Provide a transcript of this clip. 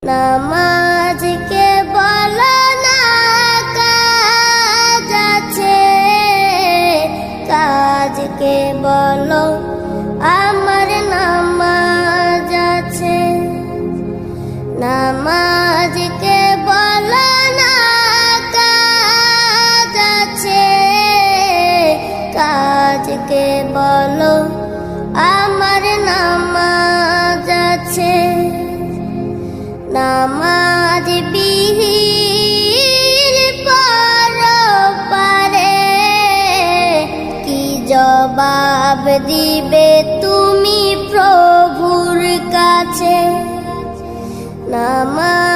নামাজকে বলো না কাজ আছে, কাজকে বলো আমার নামাজ আছে। নামাজকে বলো না কাজ আছে, কাজকে বলো আমার নামাজ আছে। নামাজ বিহীন পরপারে কি জবাব দিবে তুমি প্রভুর কাছে? নামাজ